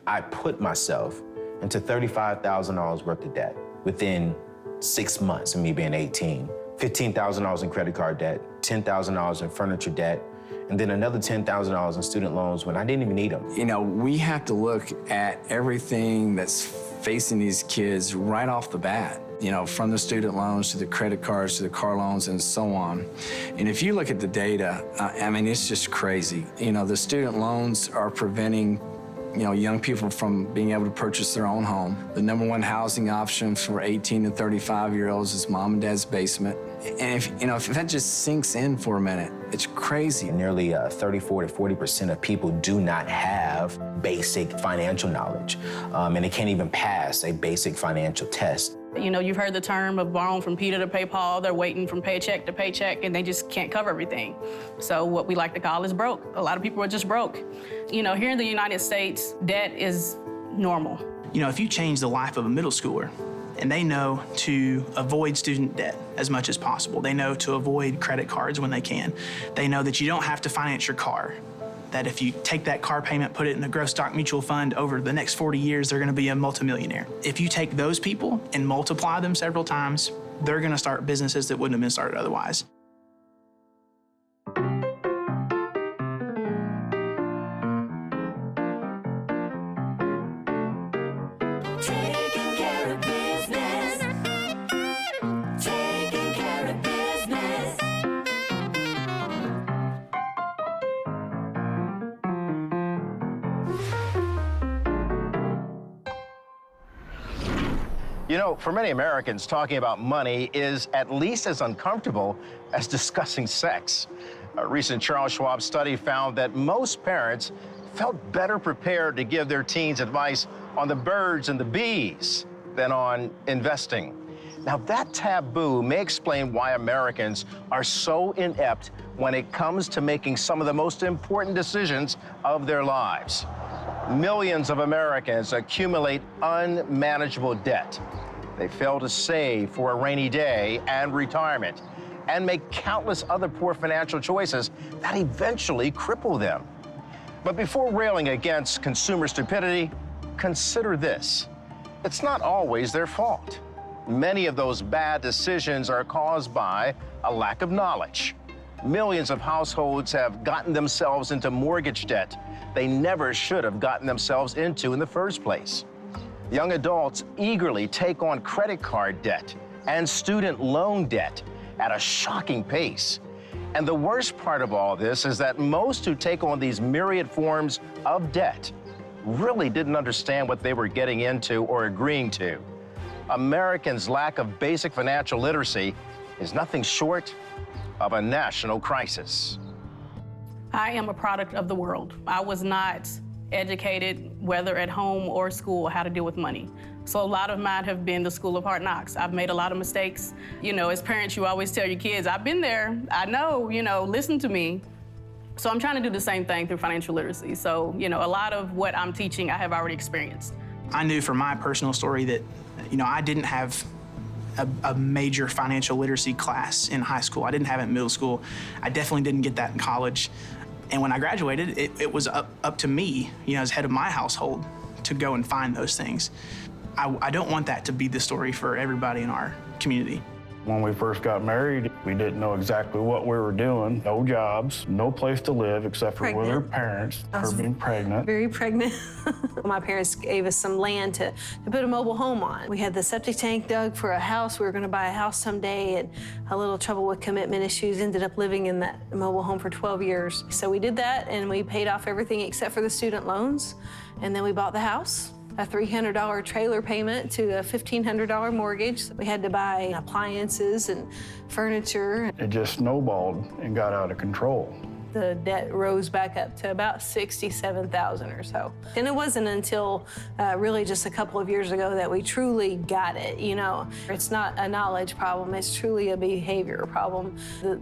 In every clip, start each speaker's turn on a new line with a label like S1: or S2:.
S1: I put myself into $35,000 worth of debt within 6 months of me being 18. $15,000 in credit card debt, $10,000 in furniture debt, and then another $10,000 in student loans when I didn't even need them.
S2: You know, we have to look at everything that's facing these kids right off the bat. You know, from the student loans to the credit cards to the car loans and so on. And if you look at the data, I mean, it's just crazy. You know, the student loans are preventing, you know, young people from being able to purchase their own home. The #1 housing option for 18 to 35-year-olds is mom and dad's basement. And if that just sinks in for a minute, it's crazy.
S1: Nearly 34 to 40% of people do not have basic financial knowledge, and they can't even pass a basic financial test.
S3: You know, you've heard the term of borrowing from Peter to pay Paul. They're waiting from paycheck to paycheck, and they just can't cover everything. So what we like to call is broke. A lot of people are just broke. You know, here in the United States, debt is normal.
S4: You know, if you change the life of a middle schooler, and they know to avoid student debt as much as possible. They know to avoid credit cards when they can. They know that you don't have to finance your car, that if you take that car payment, put it in a growth stock mutual fund, over the next 40 years, they're gonna be a multimillionaire. If you take those people and multiply them several times, they're gonna start businesses that wouldn't have been started otherwise.
S5: You know, for many Americans, talking about money is at least as uncomfortable as discussing sex. A recent Charles Schwab study found that most parents felt better prepared to give their teens advice on the birds and the bees than on investing. Now, that taboo may explain why Americans are so inept when it comes to making some of the most important decisions of their lives. Millions of Americans accumulate unmanageable debt. They fail to save for a rainy day and retirement, and make countless other poor financial choices that eventually cripple them. But before railing against consumer stupidity, consider this. It's not always their fault. Many of those bad decisions are caused by a lack of knowledge. Millions of households have gotten themselves into mortgage debt they never should have gotten themselves into in the first place. Young adults eagerly take on credit card debt and student loan debt at a shocking pace. And the worst part of all this is that most who take on these myriad forms of debt really didn't understand what they were getting into or agreeing to. Americans' lack of basic financial literacy is nothing short of a national crisis.
S3: I am a product of the world. I was not educated, whether at home or school, how to deal with money. So a lot of mine have been the school of hard knocks. I've made a lot of mistakes. You know, as parents, you always tell your kids, I've been there, I know, you know, listen to me. So I'm trying to do the same thing through financial literacy. So, you know, a lot of what I'm teaching, I have already experienced.
S4: I knew from my personal story that, you know, I didn't have a major financial literacy class in high school. I didn't have it in middle school. I definitely didn't get that in college. And when I graduated, it was up to me, you know, as head of my household, to go and find those things. I don't want that to be the story for everybody in our community.
S6: When we first got married, we didn't know exactly what we were doing. No jobs, no place to live except for with her parents, her being pregnant.
S7: Very pregnant. My parents gave us some land to put a mobile home on. We had the septic tank dug for a house. We were gonna buy a house someday, and a little trouble with commitment issues, ended up living in that mobile home for 12 years. So we did that, and we paid off everything except for the student loans, and then we bought the house. A $300 trailer payment to a $1,500 mortgage. We had to buy appliances and furniture.
S6: It just snowballed and got out of control.
S7: The debt rose back up to about $67,000 or so. And it wasn't until really just a couple of years ago that we truly got it, you know. It's not a knowledge problem, it's truly a behavior problem.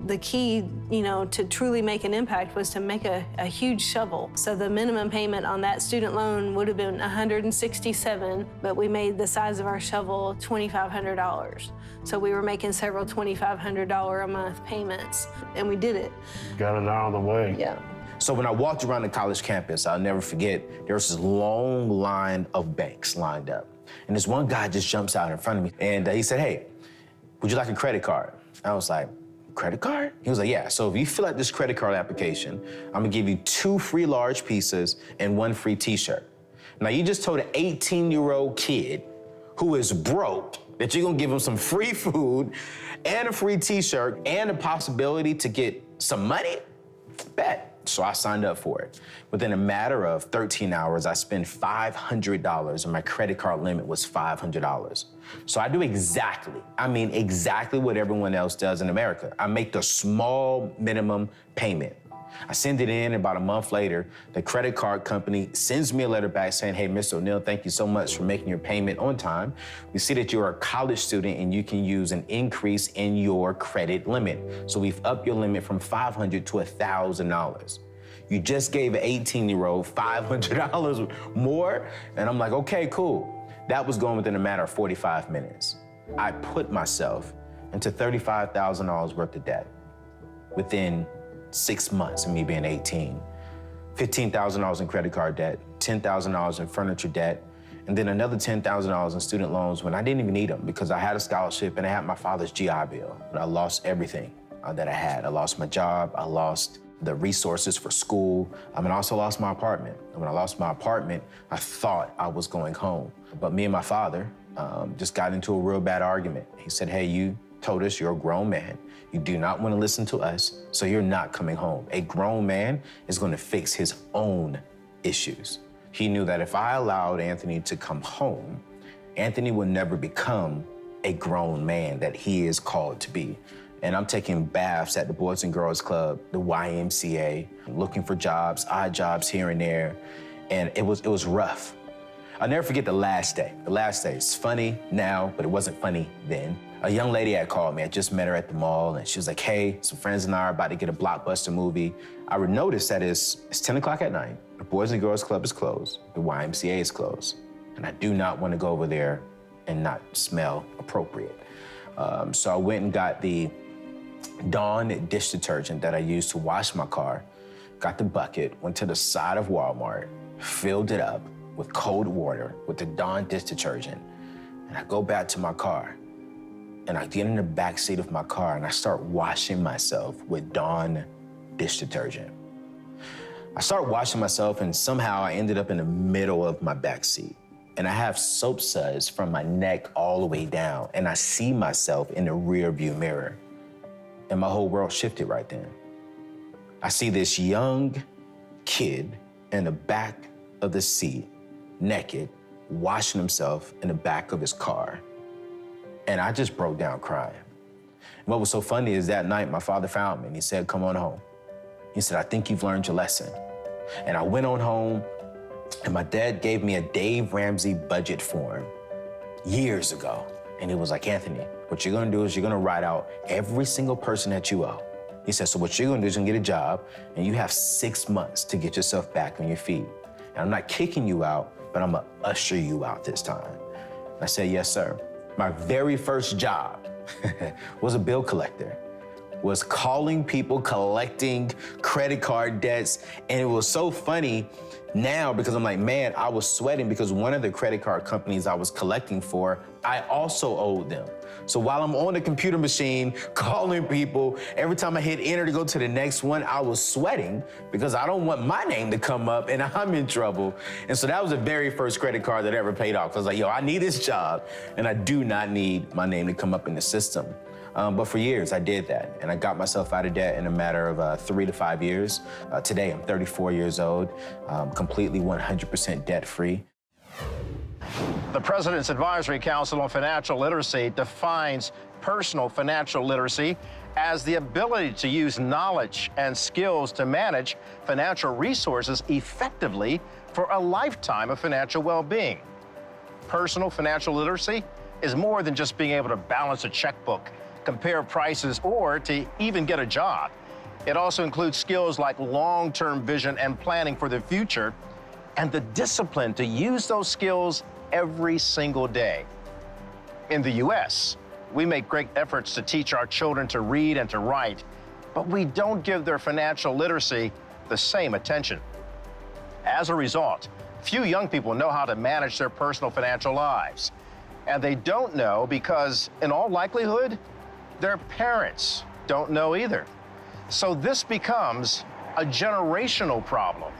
S7: The key, you know, to truly make an impact was to make a huge shovel. So the minimum payment on that student loan would have been $167, but we made the size of our shovel $2,500. So we were making several $2,500 a month payments, and we did it.
S6: Got it out of the way.
S7: Yeah.
S1: So when I walked around the college campus, I'll never forget, there was this long line of banks lined up. And this one guy just jumps out in front of me and he said, "Hey, would you like a credit card?" I was like, "Credit card?" He was like, "Yeah, so if you fill out this credit card application, I'm gonna give you 2 free large pizzas and 1 free t-shirt." Now you just told an 18-year-old kid who is broke that you're gonna give him some free food and a free t-shirt and a possibility to get some money? Bet. So I signed up for it. Within a matter of 13 hours, I spent $500 and my credit card limit was $500. So I do exactly what everyone else does in America. I make the small minimum payment. I send it in, about a month later, the credit card company sends me a letter back saying, "Hey, Mr. O'Neal, thank you so much for making your payment on time. We see that you're a college student and you can use an increase in your credit limit. So we've upped your limit from $500 to $1,000. You just gave an 18-year-old $500 more?" And I'm like, "Okay, cool." That was going within a matter of 45 minutes. I put myself into $35,000 worth of debt within 6 months of me being 18. $15,000 in credit card debt, $10,000 in furniture debt, and then another $10,000 in student loans when I didn't even need them because I had a scholarship and I had my father's GI Bill. But I lost everything that I had. I lost my job, I lost the resources for school, I also lost my apartment. And when I lost my apartment, I thought I was going home. But me and my father just got into a real bad argument. He said, "Hey, you told us you're a grown man. You do not want to listen to us, so you're not coming home. A grown man is going to fix his own issues." He knew that if I allowed Anthony to come home, Anthony would never become a grown man that he is called to be. And I'm taking baths at the Boys and Girls Club, the YMCA, looking for jobs, odd jobs here and there, and it was rough. I'll never forget the last day. The last day, it's funny now, but it wasn't funny then. A young lady had called me. I just met her at the mall, and she was like, "Hey, some friends and I are about to get a blockbuster movie." I would notice that it's 10 o'clock at night. The Boys and Girls Club is closed. The YMCA is closed. And I do not want to go over there and not smell appropriate. So I went and got the Dawn dish detergent that I used to wash my car, got the bucket, went to the side of Walmart, filled it up with cold water with the Dawn dish detergent, and I go back to my car. And I get in the back seat of my car and I start washing myself with Dawn dish detergent. I start washing myself and somehow I ended up in the middle of my back seat. And I have soap suds from my neck all the way down. And I see myself in the rear view mirror. And my whole world shifted right then. I see this young kid in the back of the seat, naked, washing himself in the back of his car. And I just broke down crying. And what was so funny is that night, my father found me and he said, "Come on home." He said, "I think you've learned your lesson." And I went on home and my dad gave me a Dave Ramsey budget form years ago. And he was like, "Anthony, what you're gonna do is you're gonna write out every single person that you owe." He said, "So what you're gonna do is you're gonna get a job and you have 6 months to get yourself back on your feet. And I'm not kicking you out, but I'm gonna usher you out this time." And I said, "Yes, sir." My very first job was a bill collector, was calling people, collecting credit card debts. And it was so funny now because I'm like, man, I was sweating because one of the credit card companies I was collecting for, I also owed them. So while I'm on the computer machine calling people, every time I hit enter to go to the next one, I was sweating because I don't want my name to come up and I'm in trouble. And so that was the very first credit card that I ever paid off. I was like, yo, I need this job and I do not need my name to come up in the system. But for years, I did that, and I got myself out of debt in a matter of 3 to 5 years. Today, I'm 34 years old, completely 100% debt-free.
S5: The President's Advisory Council on Financial Literacy defines personal financial literacy as the ability to use knowledge and skills to manage financial resources effectively for a lifetime of financial well-being. Personal financial literacy is more than just being able to balance a checkbook, compare prices, or to even get a job. It also includes skills like long-term vision and planning for the future, and the discipline to use those skills every single day. In the U.S., we make great efforts to teach our children to read and to write, but we don't give their financial literacy the same attention. As a result, few young people know how to manage their personal financial lives. And they don't know because, in all likelihood, their parents don't know either. So this becomes a generational problem.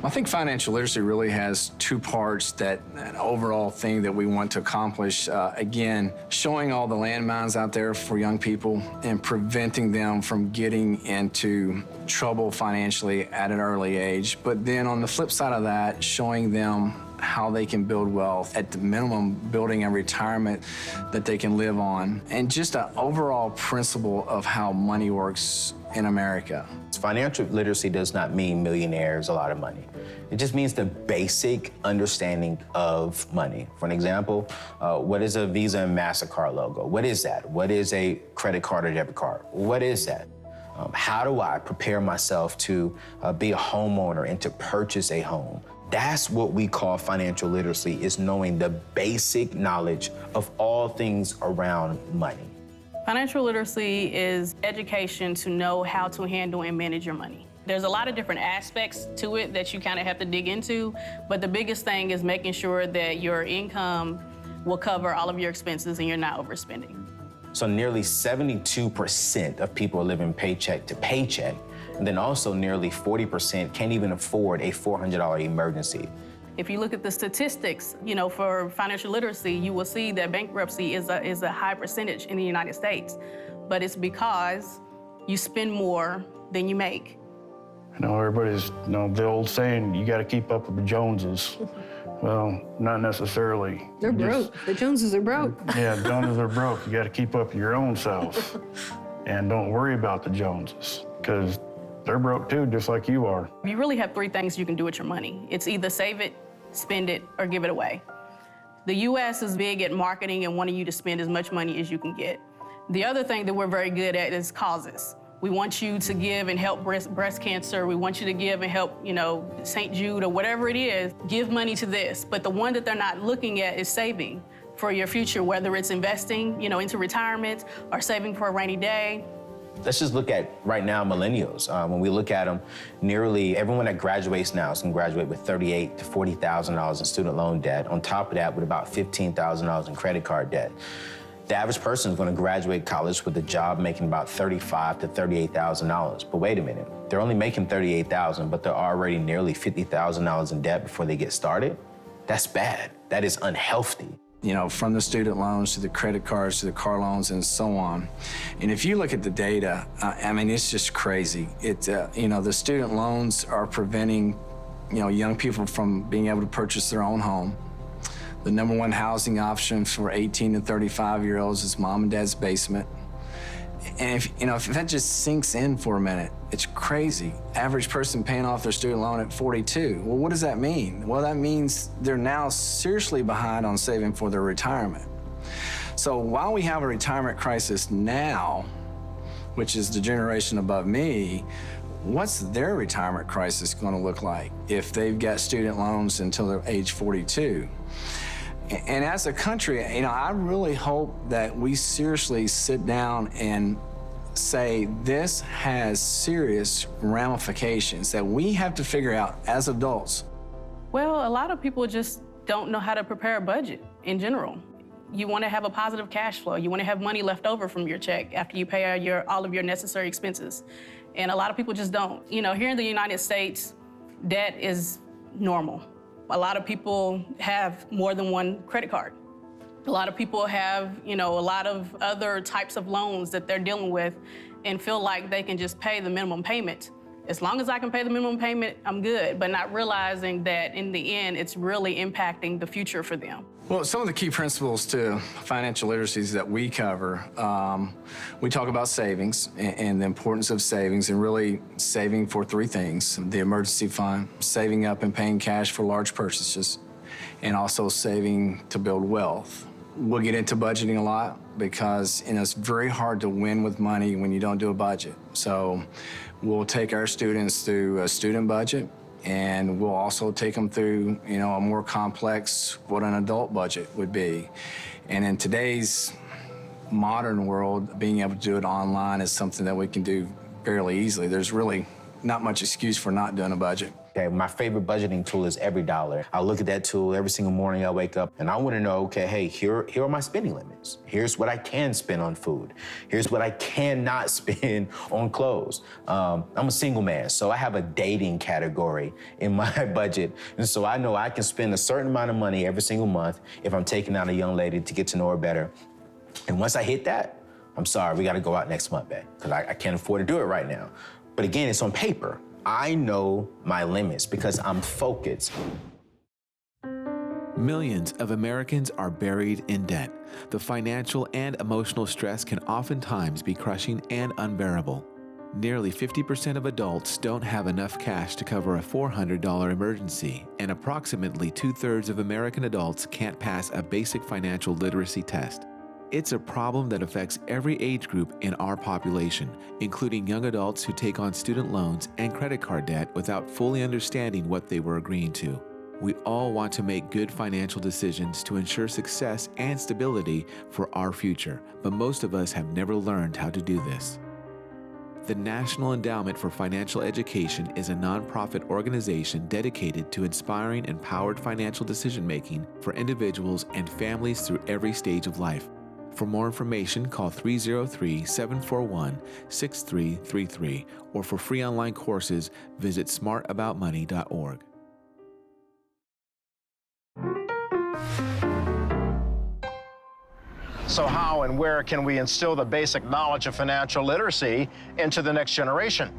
S2: I think financial literacy really has two parts, that an overall thing that we want to accomplish. Again, showing all the landmines out there for young people and preventing them from getting into trouble financially at an early age. But then on the flip side of that, showing them how they can build wealth, at the minimum, building a retirement that they can live on, and just an overall principle of how money works in America.
S1: Financial literacy does not mean millionaires, a lot of money. It just means the basic understanding of money. For an example, what is a Visa and MasterCard logo? What is that? What is a credit card or debit card? What is that? How do I prepare myself to be a homeowner and to purchase a home? That's what we call financial literacy, is knowing the basic knowledge of all things around money.
S3: Financial literacy is education to know how to handle and manage your money. There's a lot of different aspects to it that you kind of have to dig into, but the biggest thing is making sure that your income will cover all of your expenses and you're not overspending.
S1: So nearly 72% of people are living paycheck to paycheck, and then also nearly 40% can't even afford a $400 emergency.
S3: If you look at the statistics, for financial literacy, you will see that bankruptcy is a high percentage in the United States, but it's because you spend more than you make.
S6: Everybody's, the old saying, you got to keep up with the Joneses. Well, not necessarily.
S7: They're broke. The Joneses are broke.
S6: Yeah, Joneses are broke. You got to keep up with your own self. And don't worry about the Joneses, because they're broke too, just like you are.
S3: You really have three things you can do with your money. It's either save it, spend it, or give it away. The U.S. is big at marketing and wanting you to spend as much money as you can get. The other thing that we're very good at is causes. We want you to give and help breast cancer. We want you to give and help, St. Jude or whatever it is. Give money to this. But the one that they're not looking at is saving for your future, whether it's investing, into retirement or saving for a rainy day.
S1: Let's just look at right now millennials. When we look at them, nearly everyone that graduates now is going to graduate with $38,000 to $40,000 in student loan debt. On top of that, with about $15,000 in credit card debt. The average person is going to graduate college with a job making about $35,000 to $38,000. But wait a minute, they're only making $38,000, but they're already nearly $50,000 in debt before they get started. That's bad. That is unhealthy.
S2: From the student loans to the credit cards to the car loans and so on. And if you look at the data, it's just crazy. The student loans are preventing, young people from being able to purchase their own home. The number one housing option for 18 to 35-year-olds is mom and dad's basement. And if that just sinks in for a minute, it's crazy. Average person paying off their student loan at 42. Well, what does that mean? Well, that means they're now seriously behind on saving for their retirement. So while we have a retirement crisis now, which is the generation above me, what's their retirement crisis going to look like if they've got student loans until they're age 42? And as a country, I really hope that we seriously sit down and say this has serious ramifications that we have to figure out as adults.
S3: Well, a lot of people just don't know how to prepare a budget in general. You want to have a positive cash flow. You want to have money left over from your check after you pay all of your necessary expenses. And a lot of people just don't. Here in the United States, debt is normal. A lot of people have more than one credit card. A lot of people have, a lot of other types of loans that they're dealing with and feel like they can just pay the minimum payment. As long as I can pay the minimum payment, I'm good, but not realizing that in the end, it's really impacting the future for them.
S2: Well, some of the key principles to financial literacies that we cover, we talk about savings and the importance of savings, and really saving for three things: the emergency fund, saving up and paying cash for large purchases, and also saving to build wealth. We'll get into budgeting a lot because it's very hard to win with money when you don't do a budget. So we'll take our students through a student budget, and we'll also take them through, a more complex, what an adult budget would be. And in today's modern world, being able to do it online is something that we can do fairly easily. There's really not much excuse for not doing a budget.
S1: Okay, my favorite budgeting tool is EveryDollar. I look at that tool every single morning I wake up, and I want to know, okay, hey, here are my spending limits. Here's what I can spend on food. Here's what I cannot spend on clothes. I'm a single man, so I have a dating category in my budget, and so I know I can spend a certain amount of money every single month if I'm taking out a young lady to get to know her better. And once I hit that, I'm sorry, we got to go out next month, babe, because I can't afford to do it right now. But again, it's on paper. I know my limits because I'm focused.
S8: Millions of Americans are buried in debt. The financial and emotional stress can oftentimes be crushing and unbearable. Nearly 50% of adults don't have enough cash to cover a $400 emergency, and approximately 2/3 of American adults can't pass a basic financial literacy test. It's a problem that affects every age group in our population, including young adults who take on student loans and credit card debt without fully understanding what they were agreeing to. We all want to make good financial decisions to ensure success and stability for our future, but most of us have never learned how to do this. The National Endowment for Financial Education is a nonprofit organization dedicated to inspiring empowered financial decision-making for individuals and families through every stage of life. For more information, call 303-741-6333, or for free online courses, visit smartaboutmoney.org.
S5: So how and where can we instill the basic knowledge of financial literacy into the next generation?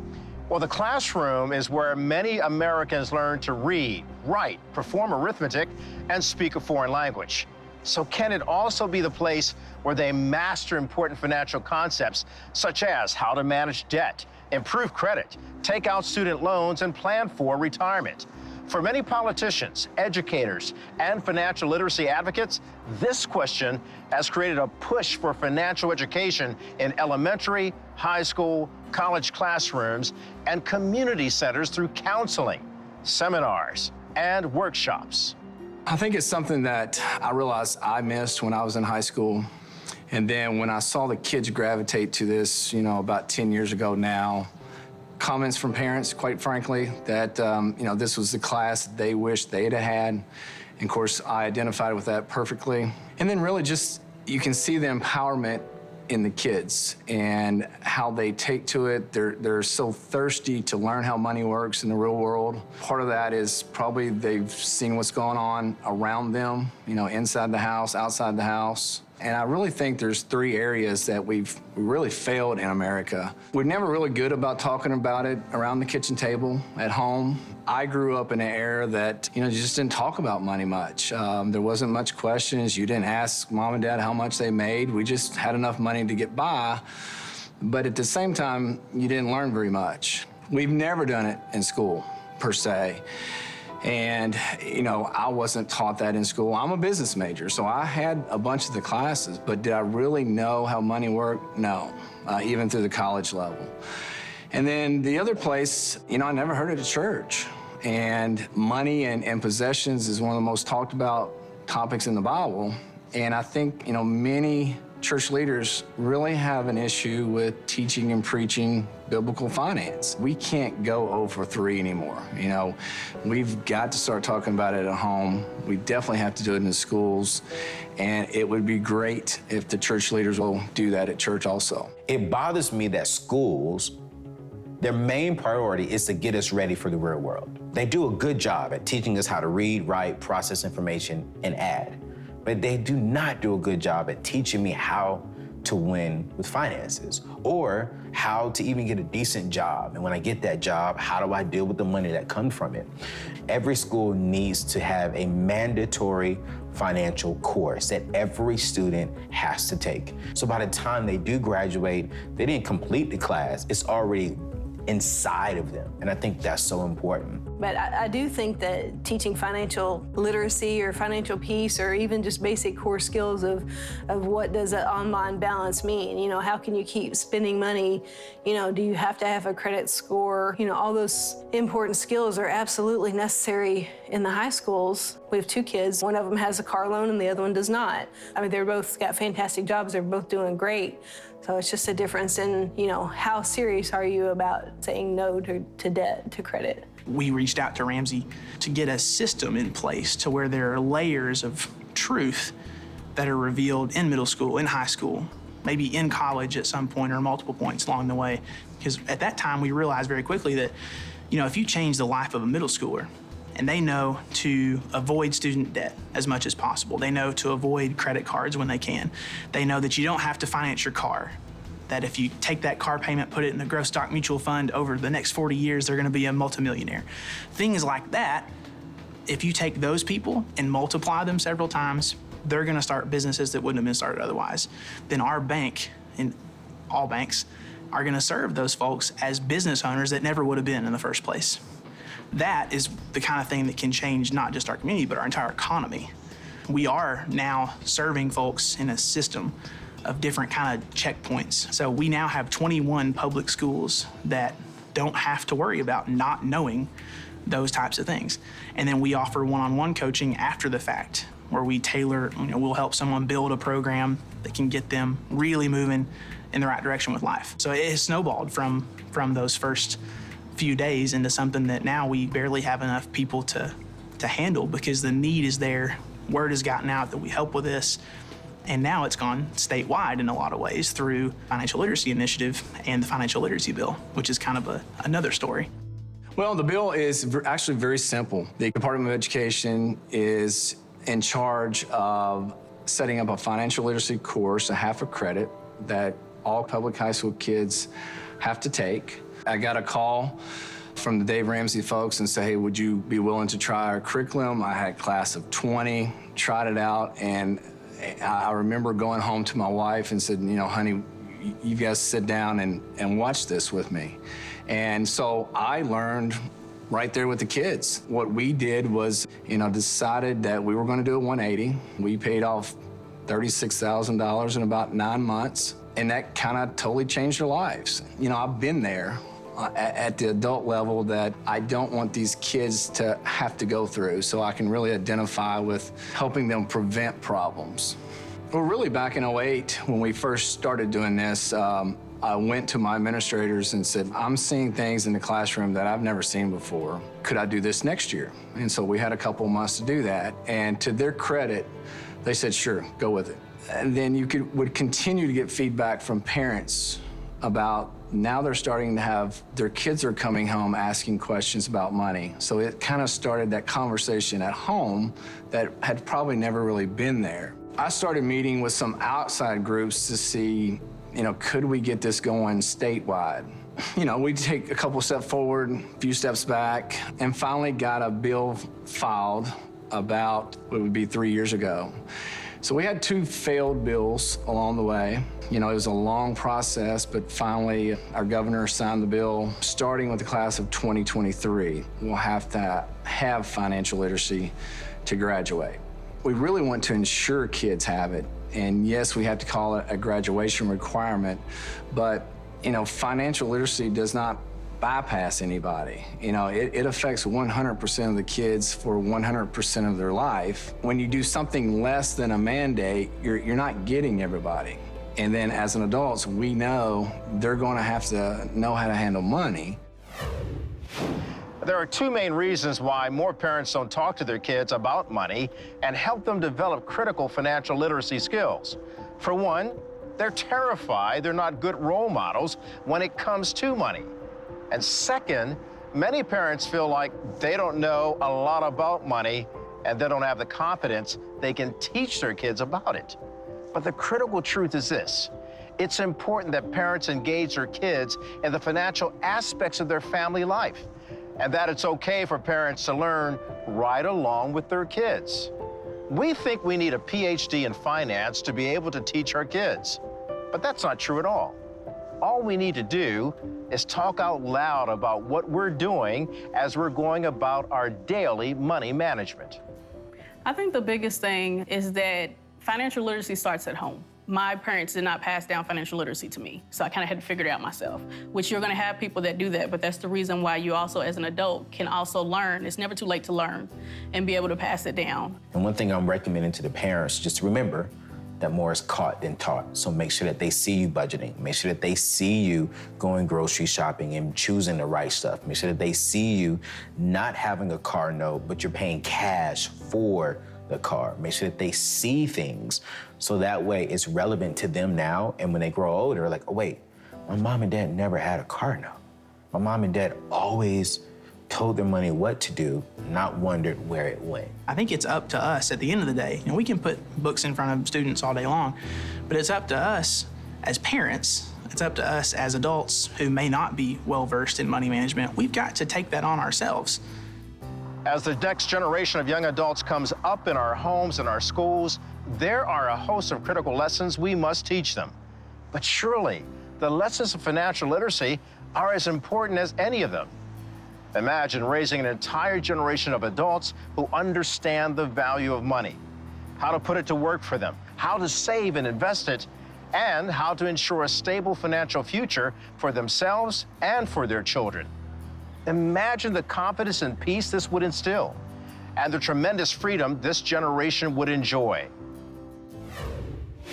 S5: Well, the classroom is where many Americans learn to read, write, perform arithmetic, and speak a foreign language. So can it also be the place where they master important financial concepts, such as how to manage debt, improve credit, take out student loans, and plan for retirement? For many politicians, educators, and financial literacy advocates, this question has created a push for financial education in elementary, high school, college classrooms, and community centers through counseling, seminars, and workshops.
S2: I think it's something that I realized I missed when I was in high school. And then when I saw the kids gravitate to this, about 10 years ago now, comments from parents, quite frankly, that, this was the class that they wished they'd have had. And of course, I identified with that perfectly. And then really just, you can see the empowerment in the kids and how they take to it. They're so thirsty to learn how money works in the real world. Part of that is probably they've seen what's going on around them, inside the house, outside the house. And I really think there's 3 areas that we really failed in America. We're never really good about talking about it around the kitchen table, at home. I grew up in an era that, you just didn't talk about money much. There wasn't much questions. You didn't ask mom and dad how much they made. We just had enough money to get by. But at the same time, you didn't learn very much. We've never done it in school, per se. And, I wasn't taught that in school. I'm a business major, so I had a bunch of the classes, but did I really know how money worked? No, even through the college level. And then the other place, I never heard it at church. And money and possessions is one of the most talked about topics in the Bible. And I think, many church leaders really have an issue with teaching and preaching biblical finance. We can't go 0 for 3 anymore. We've got to start talking about it at home. We definitely have to do it in the schools. And it would be great if the church leaders will do that at church also.
S1: It bothers me that schools, their main priority is to get us ready for the real world. They do a good job at teaching us how to read, write, process information, and add. But they do not do a good job at teaching me how to win with finances or how to even get a decent job. And when I get that job, how do I deal with the money that comes from it? Every school needs to have a mandatory financial course that every student has to take. So by the time they do graduate, they didn't complete the class, it's already inside of them. And I think that's so important.
S7: But I do think that teaching financial literacy or financial peace or even just basic core skills of what does an online balance mean? How can you keep spending money? Do you have to have a credit score? All those important skills are absolutely necessary in the high schools. We have 2 kids. One of them has a car loan and the other one does not. They're both got fantastic jobs. They're both doing great. So it's just a difference in, how serious are you about saying no to debt, to credit.
S4: We reached out to Ramsey to get a system in place to where there are layers of truth that are revealed in middle school, in high school, maybe in college at some point or multiple points along the way. Because at that time, we realized very quickly that, if you change the life of a middle schooler, and they know to avoid student debt as much as possible. They know to avoid credit cards when they can. They know that you don't have to finance your car, that if you take that car payment, put it in the growth stock mutual fund, over the next 40 years, they're gonna be a multimillionaire. Things like that, if you take those people and multiply them several times, they're gonna start businesses that wouldn't have been started otherwise. Then our bank, and all banks, are gonna serve those folks as business owners that never would have been in the first place. That is the kind of thing that can change not just our community, but our entire economy. We are now serving folks in a system of different kind of checkpoints. So we now have 21 public schools that don't have to worry about not knowing those types of things. And then we offer one-on-one coaching after the fact, where we tailor, we'll help someone build a program that can get them really moving in the right direction with life. So it has snowballed from those first few days into something that now we barely have enough people to handle, because the need is there. Word has gotten out that we help with this. And now it's gone statewide in a lot of ways through Financial Literacy Initiative and the Financial Literacy Bill, which is kind of another story.
S2: Well, the bill is actually very simple. The Department of Education is in charge of setting up a financial literacy course, a half a credit, that all public high school kids have to take. I got a call from the Dave Ramsey folks and say, hey, would you be willing to try our curriculum? I had a class of 20, tried it out, and I remember going home to my wife and said, honey, you guys sit down and watch this with me. And so I learned right there with the kids. What we did was, decided that we were going to do a 180. We paid off $36,000 in about 9 months, and that kind of totally changed their lives. I've been there at the adult level that I don't want these kids to have to go through, so I can really identify with helping them prevent problems. Well, really back in 2008, when we first started doing this, I went to my administrators and said, I'm seeing things in the classroom that I've never seen before. Could I do this next year? And so we had a couple of months to do that. And to their credit, they said, sure, go with it. And then you would continue to get feedback from parents about now they're starting to have, their kids are coming home asking questions about money. So it kind of started that conversation at home that had probably never really been there. I started meeting with some outside groups to see, could we get this going statewide? We'd take a couple steps forward, a few steps back, and finally got a bill filed about what would be 3 years ago. So we had 2 failed bills along the way. It was a long process, but finally our governor signed the bill. Starting with the class of 2023, we'll have to have financial literacy to graduate. We really want to ensure kids have it. And yes, we have to call it a graduation requirement, but financial literacy does not bypass anybody. It affects 100% of the kids for 100% of their life. When you do something less than a mandate, you're not getting everybody. And then as an adults, we know they're going to have to know how to handle money.
S5: There are 2 main reasons why more parents don't talk to their kids about money and help them develop critical financial literacy skills. For one, they're terrified they're not good role models when it comes to money. And second, many parents feel like they don't know a lot about money and they don't have the confidence they can teach their kids about it. But the critical truth is this: it's important that parents engage their kids in the financial aspects of their family life, and that it's okay for parents to learn right along with their kids. We think we need a PhD in finance to be able to teach our kids, but that's not true at all. All we need to do is talk out loud about what we're doing as we're going about our daily money management.
S3: I think the biggest thing is that financial literacy starts at home. My parents did not pass down financial literacy to me, so I kind of had to figure it out myself, which you're gonna have people that do that, but that's the reason why you also, as an adult, can also learn. It's never too late to learn and be able to pass it down.
S1: And one thing I'm recommending to the parents, just remember, that more is caught than taught. So make sure that they see you budgeting. Make sure that they see you going grocery shopping and choosing the right stuff. Make sure that they see you not having a car note, but you're paying cash for the car. Make sure that they see things so that way it's relevant to them now. And when they grow older, they're like, oh, wait, my mom and dad never had a car note. My mom and dad always told their money what to do, not wondered where it went.
S4: I think it's up to us at the end of the day. And we can put books in front of students all day long, but it's up to us as parents, it's up to us as adults who may not be well-versed in money management. We've got to take that on ourselves.
S5: As the next generation of young adults comes up in our homes and our schools, there are a host of critical lessons we must teach them. But surely, the lessons of financial literacy are as important as any of them. Imagine raising an entire generation of adults who understand the value of money, how to put it to work for them, how to save and invest it, and how to ensure a stable financial future for themselves and for their children. Imagine the confidence and peace this would instill, and the tremendous freedom this generation would enjoy.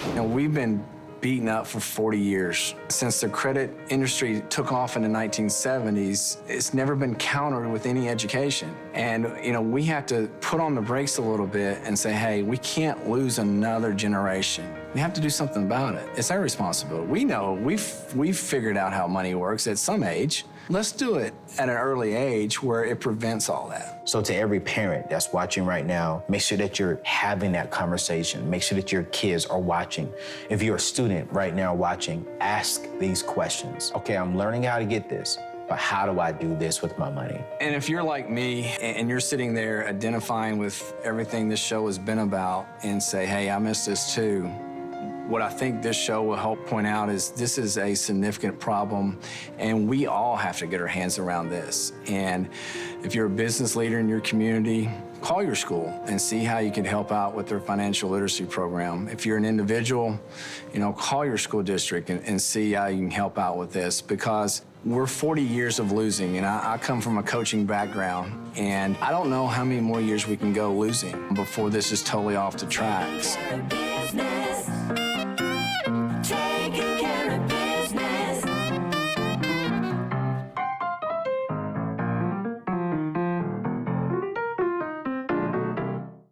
S2: You know, we've been beaten up for 40 years. Since the credit industry took off in the 1970s, it's never been countered with any education. And, you know, we have to put on the brakes a little bit and say, hey, we can't lose another generation. We have to do something about it. It's our responsibility. We know, we've figured out how money works at some age. Let's do it at an early age where it prevents all that.
S1: So to every parent that's watching right now, make sure that you're having that conversation. Make sure that your kids are watching. If you're a student right now watching, ask these questions. Okay, I'm learning how to get this, but how do I do this with my money?
S2: And if you're like me and you're sitting there identifying with everything this show has been about and say, hey, I missed this too, what I think this show will help point out is this is a significant problem, and we all have to get our hands around this. And if you're a business leader in your community, call your school and see how you can help out with their financial literacy program. If you're an individual, you know, call your school district and see how you can help out with this, because we're 40 years of losing, and I come from a coaching background, and I don't know how many more years we can go losing before this is totally off the tracks.
S9: Business.